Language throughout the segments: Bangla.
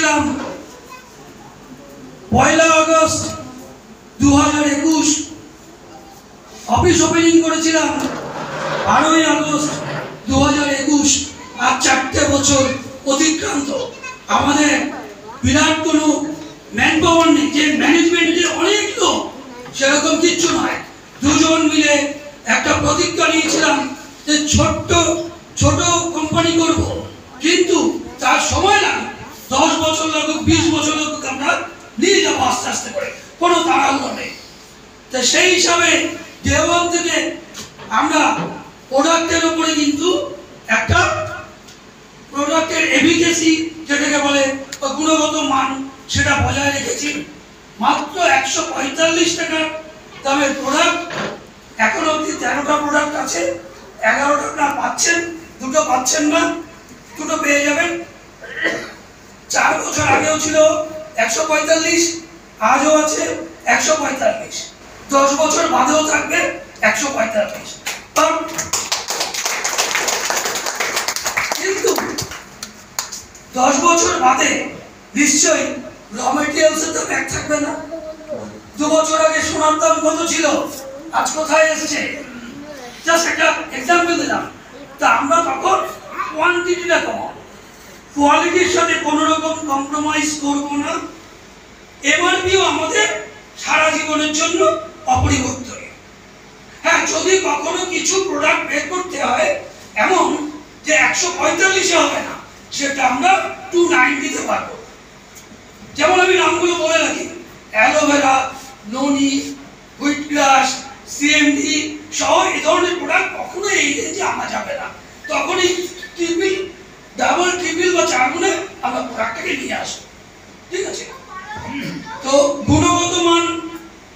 করেছিলাম 1 আগস্ট 2021, অফিস ওপেনিং করেছিলাম 12 আগস্ট 2021। আর 4টে বছর অতিক্রান্ত, আমাদের বিরাট কোনো ম্যান পাওয়ার নেই, যে ম্যানেজমেন্টে অনেক লোক, সেরকম কিচ্ছু নয়। দুজন মিলে একটা প্রতিজ্ঞা নিয়েছিলাম যে ছোট কোম্পানি করব, কিন্তু তার সময় লাগে, 10 বছর লাগুক, 20 বছর লাগুক, আমরা নিয়ে যাবো আস্তে আস্তে করে, কোনো তাড়াহুড়ো নেই। তো সেই হিসাবে দেওয়ান থেকে আমরা প্রোডাক্টের উপরে কিন্তু একটা প্রোডাক্টের এফিকেসি যেটাকে বলে গুণগত মান, সেটা বজায় রেখেছি। মাত্র 145 টাকা দামের প্রোডাক্ট, এখন অবধি 13টা প্রোডাক্ট আছে, 11টা আপনারা পাচ্ছেন, 2টো পাচ্ছেন না, 2টো পেয়ে যাবেন। 4 বছর আগেও ছিল 145, আজও আছে 145, 10 বছর বাদেও থাকবে 145। কিন্তু 10 বছর বাদে নিশ্চয়ই র মেটেরিয়ালসের দাম এক থাকবে না। 2 বছর আগে সোনার দাম কত ছিল, আজ কোথায় এসেছে? জাস্ট একটা এক্সাম্পল দিলাম। তা আমরা তখন কোয়ান্টিটিটা কমাবো, কোয়ালিটির সাথে কোনো রকম কম্প্রোমাইজ করবো না। এমআরপিও আমাদের সারা জীবনের জন্য অপরিবর্তনীয়। হ্যাঁ, যদি কখনো কিছু প্রোডাক্ট বের করতে হয় এমন যে 145-এ হবে না, সেটা আমরা 290-তে পারবো। যেমন আমি নামগুলো বলে রাখি, অ্যালোভেরা, ননি, হুইট গ্রাস, সিএমডি সহ এই ধরনের প্রোডাক্ট কখনো এই রেঞ্জে আনা যাবে না। তখনই ট্রিপল, ডাবল, ট্রিপল বা 4 গুণে আমরা প্রোডাক্টটাকে নিয়ে আসবো। ঠিক আছে? তো গুণগত মান,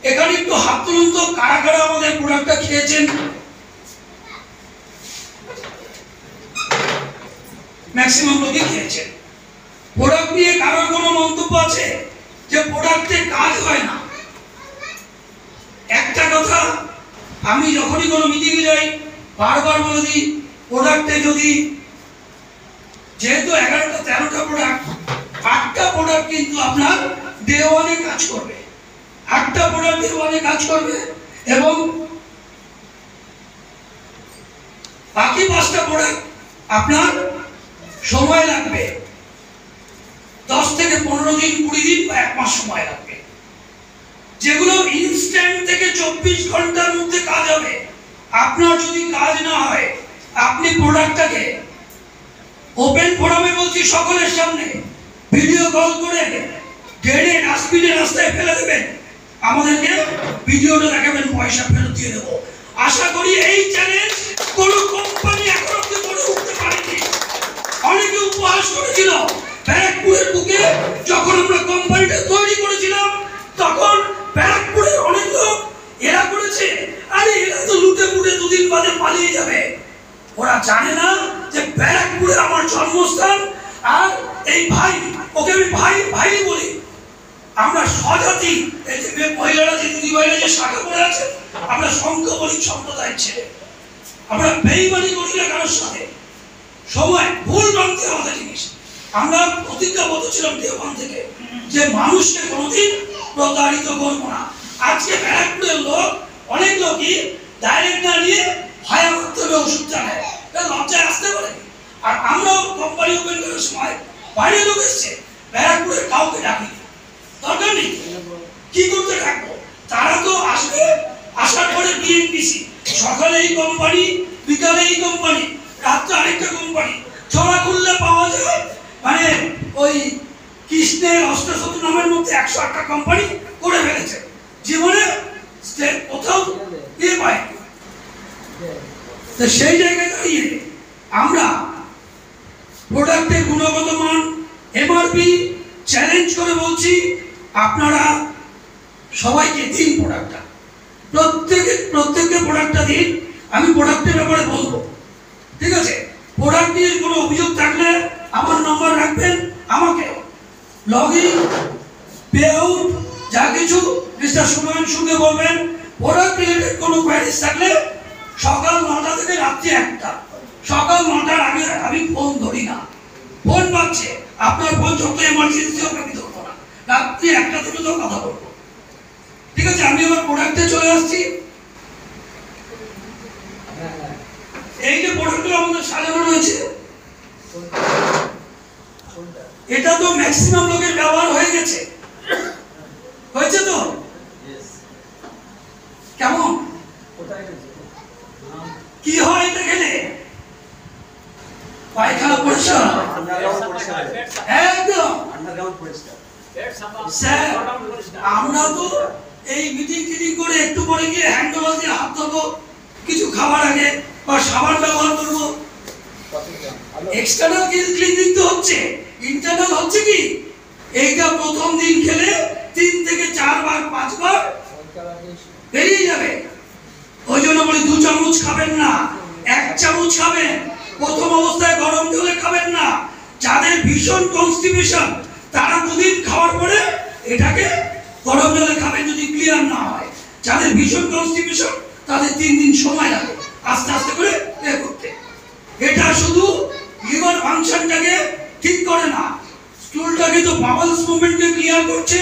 এখানে একটু হাত তুলুন তো, কারা কারা আমাদের প্রোডাক্টটা খেয়েছেন? ম্যাক্সিমাম লোকই খেয়েছেন। প্রোডাক্ট নিয়ে কারোর কোনো মন্তব্য আছে যে প্রোডাক্টে কাজ হয় না? একটা কথা আমি যখনই কোনো মিটিংয়ে যাই বারবার বলে দিই, প্রোডাক্টে যদি, যেহেতু 11টা 13টা প্রোডাক্ট, 8টা প্রোডাক্ট কিন্তু আপনার ডে ওয়ানে কাজ করবে, 8টা প্রোডাক্ট ডে ওয়ানে কাজ করবে, এবং বাকি 5টা প্রোডাক্ট আপনার সময় লাগবে, 10 থেকে 15 দিন, 20 দিন বা 1 মাস সময় লাগবে। যেগুলো ইনস্ট্যান্ট থেকে 24 ঘন্টার মধ্যে কাজ হবে। আপনার যদি কাজ না হয়, আপনি প্রোডাক্টটাকে ওপেন ফোরামে বলছি সকলের সামনে ভিডিও কল করে ডেডে ডাস্টবিনে রাস্তায় ফেলে দেবেন, আমাদেরকে ভিডিওটা দেখাবেন, পয়সা ফেরত দিয়ে দেবো। আশা করি এই চ্যালেঞ্জ কোনো কোম্পানি এখন অব্দি করে উঠতে পারেনি। অনেকে উপহাস করেছিল ব্যারাকপুরের বুকে, যখন আমরা কোম্পানিটা তৈরি করেছিলাম তখন ব্যারাকপুরের অনেক লোক এরা করেছে, আরে এরা তো লুটে পুটে 2 দিন বাদে পালিয়ে যাবে। ওরা জানে না যে ব্যারাকপুরে আমার জন্মস্থান। আর এই ভাই, ওকে আমি ভাই ভাই বলি, আমরা স্বজাতি, এই যে মহিলারা, যে দিদিভাইরা যে শাখা করে আছে, আমরা সংখ্যাবলিক সম্প্রদায়ের ছেলে, আমরা বেইমানি করি না কারোর সাথে। সময় ভুল ভাঙতে আমাদের জিনিস। আমরা প্রতিজ্ঞাবদ্ধ ছিলাম দেওয়ান থেকে যে মানুষকে কোনোদিন প্রতারিত করবো না। আজকে ব্যারাকপুরের লোক, অনেক লোকই ডাইরেক্ট না নিয়ে ভায়া মাধ্যমে ওষুধটা নেয়, লজ্জায় আসতে পারে। আর আমরাও কোম্পানি ওপেন করার সময় বাইরে লোক এসছে, ব্যারাকপুরের কাউকে ডাকি, দরকার নেই, কি করতে ডাকবো? তারা তো আসবে, আসার পরে বিএনপিসি, সকালে এই কোম্পানি, বিকালে এই কোম্পানি, রাত্রে আরেকটা কোম্পানি, ছড়া খুললে পাওয়া যায় মানে ওই কৃষ্ণের অষ্টশত নামের মধ্যে 108টা কোম্পানি করে ফেলেছে। জীবনে কোথাও দিয়ে পায়। তো সেই জায়গায় দাঁড়িয়ে আমরা প্রোডাক্টের গুণগত মান, এমআরপি চ্যালেঞ্জ করে বলছি, আপনারা সবাইকে দিন প্রোডাক্টটা, প্রত্যেককে প্রোডাক্টটা দিন। আমি প্রোডাক্টের ব্যাপারে বলবো, ঠিক আছে? প্রোডাক্ট নিয়ে কোনো অভিযোগ থাকলে আমার নম্বর রাখবেন, আমাকে লগ ইন, পে আউট, যা কিছু মিস্টার সুমন সুকে বলবেন। প্রোডাক্ট রিলেটেড কোনো কোয়ারিজ থাকলে সকাল 9টা থেকে রাত্রি 1টা, সকাল 9টার আগে আমি ফোন ধরি না। ফোন পাচ্ছে, আপনার ফোন যত এমার্জেন্সি রাত্রি 1টা থেকে তো কথা বলবো। ঠিক আছে, আমি আমার প্রোডাক্টে চলে আসছি। এই যে প্রোডাক্টগুলো আমাদের সাজানো রয়েছে, এটা তো ম্যাক্সিমাম লোকের ব্যবহার হয়ে গেছে, হয়েছে তো? কেমন কি হয় এটা খেলে? পায়খানা পরিষ্কার একদম। স্যার, আমরা তো এই মিটিং টিটিং করে একটু পরে গিয়ে হ্যান্ড ওয়াশ দিয়ে হাত ধোবো, কিছু খাবার আগে বা সাবান ব্যবহার করবো। এক্সটার্নাল ক্লিনিং তো হচ্ছে, ইন্টারনাল হচ্ছে কি? এইটা প্রথম দিন খেলে 3 থেকে 4 বার 5 বার বেরিয়ে যাবে। ওই জন্য বলি 2 চামচ খাবেন না, 1 চামচ খাবেন। প্রথম অবস্থায় গরম জলে খাবেন না। যাদের ভীষণ কনস্টিপেশন তারা 2 দিন খাওয়ার পরে এটাকে গরম জলে খাবেন যদি ক্লিয়ার না হয়। যাদের ভীষণ কনস্টিপেশন তাদের 3 দিন সময় লাগে আস্তে আস্তে করে এ করতে। এটা শুধু লিভার ফাংশনটাকে ঠিক করে না, স্টুলটাকে তো বাবলস মুভমেন্টকে ক্লিয়ার করছে,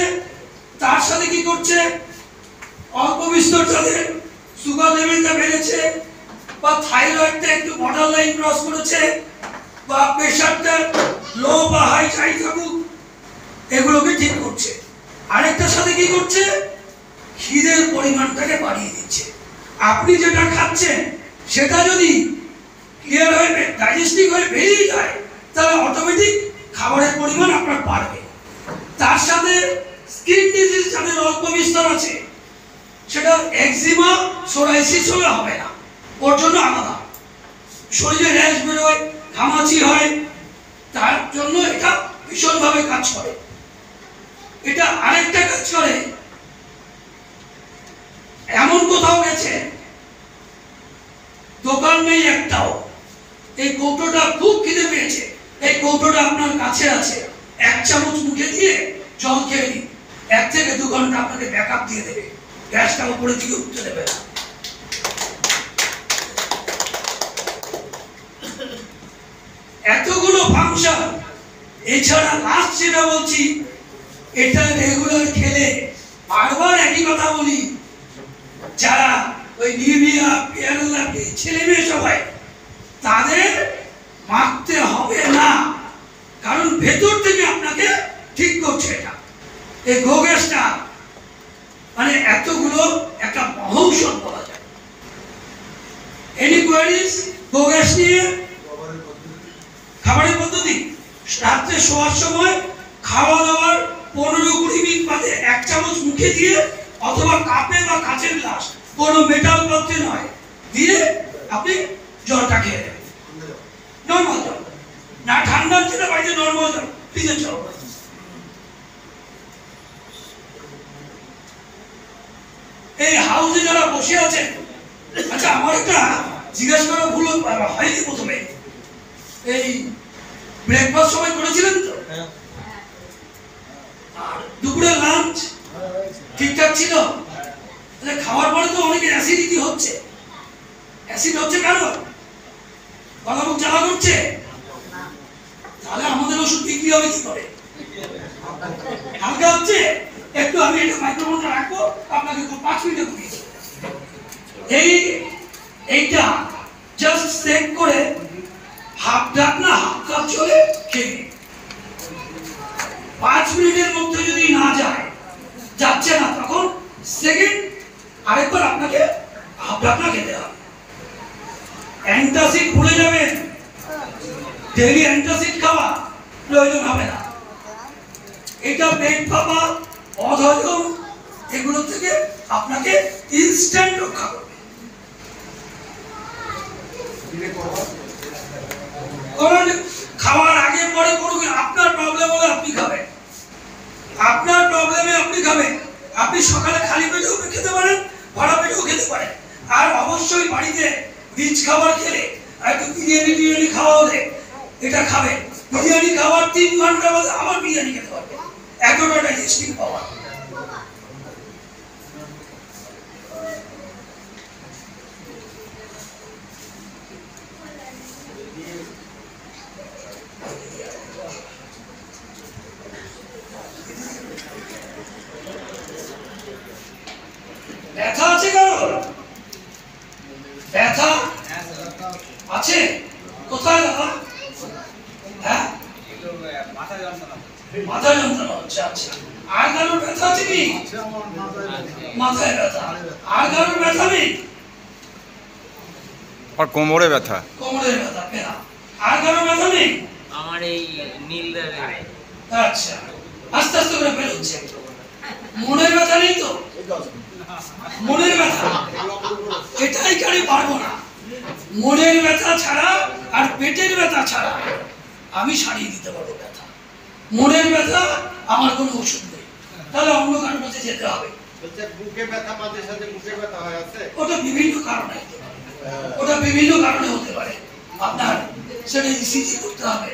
তার সাথে কি করছে? অল্প বিস্তর যাদের সুগার লেভেলটা বেড়েছে বা থাইরয়েডটা একটু বর্ডার লাইন ক্রস করেছে বা প্রেশারটা লো বা হাই চাই থাকুক, এগুলোকে ঠিক করছে। আরেকটার সাথে কি করছে? খিদের পরিমাণটাকে বাড়িয়ে দিচ্ছে। আপনি যেটা খাচ্ছেন সেটা যদি ক্লিয়ার হয়ে ডাইজেস্টিভ হয়ে বেরিয়ে যায় তাহলে অটোমেটিক খাবারের পরিমাণ আপনার বাড়বে। তার সাথে স্কিন ডিজিজ যাদের অল্প বিস্তর আছে, সেটা এক্সিমা সোরাইসিস হলে হবে না, ওর জন্য আলাদা। শরীরে র্যাশ বেরোয়, ঘামাচি হয়, তার জন্য এটা ভীষণভাবে কাজ করে। এটা আরেকটা কাজ করে, এমন কোথাও গেছে দোকান নেই একটাও, এই কৌটোটা খুব খিদে পেয়েছে, এই কৌটোটা আপনার কাছে আছে, 1 চামচ মুখে দিয়ে জল খেয়ে নিন, 1 থেকে 2 ঘন্টা আপনাকে ব্যাকআপ দিয়ে দেবে, গ্যাসটা উপরে দিকে উঠতে দেবে না। এতগুলো ফাংশন। এছাড়া লাস্ট যেটা বলছি, এটা রেগুলার খেলে, বারবার একই কথা বলি, যারা ওই নিভিয়া পিয়ারলা ছেলে মেয়ে সবাই, তাদের মারতে হবে না, কারণ ভেতর থেকে আপনাকে ঠিক করছে এটা। এই গোগ্যাসটা মানে এতগুলো একটা মহৌষধ বলা যায়। এনি কোয়ারিজ গোগ্যাস নিয়ে? খাবারের পদ্ধতি, রাত্রে শোয়ার সময় খাওয়া দাওয়ার 15-20 মিনিট বাদে 1 চামচ মুখে দিয়ে অথবা কাপে বা কাচের গ্লাস, কোনো মেটাল পাত্রে নয়, দিয়ে আপনি জলটা খেয়ে নেবেন। নর্মাল জল না, ঠান্ডা ছিল বাড়িতে নর্মাল জল, ফ্রিজের জল। এই হাউসে যারা বসে আছেন, আচ্ছা আমার একটা জিজ্ঞাসা করা ভুল হয়নি প্রথমে, এই ব্রেকফাস্ট সবাই করেছিলেন তো? আর দুপুরে লাঞ্চ ঠিকঠাক ছিল? খাওয়ার পরে তো অনেকে অ্যাসিডিটি হচ্ছে, অ্যাসিড হচ্ছে কারণ গলা মুখ জ্বালা করছে, তাহলে আমাদের ওষুধ বিক্রি হবে কি করে? হালকা হচ্ছে একটু, আমি এটা মাইক্রোফোনটা রাখবো, আপনাকে 5 মিনিটে বুঝিয়ে এইটা জাস্ট চেক করে হাফ ডাক না হাফ কাপ চলে খেয়ে 5 মিনিটের মধ্যে যদি না যায়, যাচ্ছে না, তখন সেকেন্ড আরেকবার আপনাকে হাফ ডাক না খেতে হবে। অ্যান্টাসিড ভুলে যাবেন, ডেইলি অ্যান্টাসিড খাওয়া প্রয়োজন হবে না। এটা পেট ফাঁপা, অহজম, এগুলো থেকে আপনাকে ইনস্ট্যান্ট রক্ষা করবে। খাওয়ার আগে পরে করবেন, আপনার প্রবলেম হলে আপনি খাবেন, আপনার প্রবলেমে আপনি খাবেন। আপনি সকালে খালি পেটেও খেতে পারেন, ভরা পেটেও খেতে পারেন। আর অবশ্যই বাড়িতে রিচ খাবার খেলে, একটু বিরিয়ানি খাওয়া হলে এটা খাবেন। বিরিয়ানি খাওয়ার 3 ঘন্টা বাদে আবার বিরিয়ানি খেতে পারবেন, এতটা ডাইজেস্টিভ পাওয়ার। মাথা যন্ত্রণা হচ্ছে, আচ্ছা। আর কারোর ব্যথা আছে কি? মাথায় ব্যথা। আর কারোর ব্যথা নেই? আর কোমরে ব্যথা। কোমরের ব্যথা, পেনা। আর কারোর ব্যথা নেই? আমার এই নীল আচ্ছা, আস্তে আস্তে করে বেরোচ্ছে। মনের ব্যথা নেই তো? মনের ব্যথা এটাই কারি পারবো না। মনের ব্যথা ছাড়া আর পেটের ব্যথা ছাড়া আমি সারিয়ে দিতে পারবো ব্যথা। মনের ব্যথা আমার কোনো ওষুধ নেই, তাহলে অন্য কারোর কাছে যেতে হবে। বুকে ব্যথা, মাঝে সাথে বুকে ব্যথা হয় আছে, ওটা বিভিন্ন কারণে হতে পারে, ওটা বিভিন্ন কারণে হতে পারে। আপনার সেটা ইসিজি করতে হবে,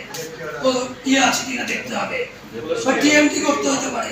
ও ইয়ে আছে কিনা দেখতে হবে, বা টিএমটি করতে হতে পারে।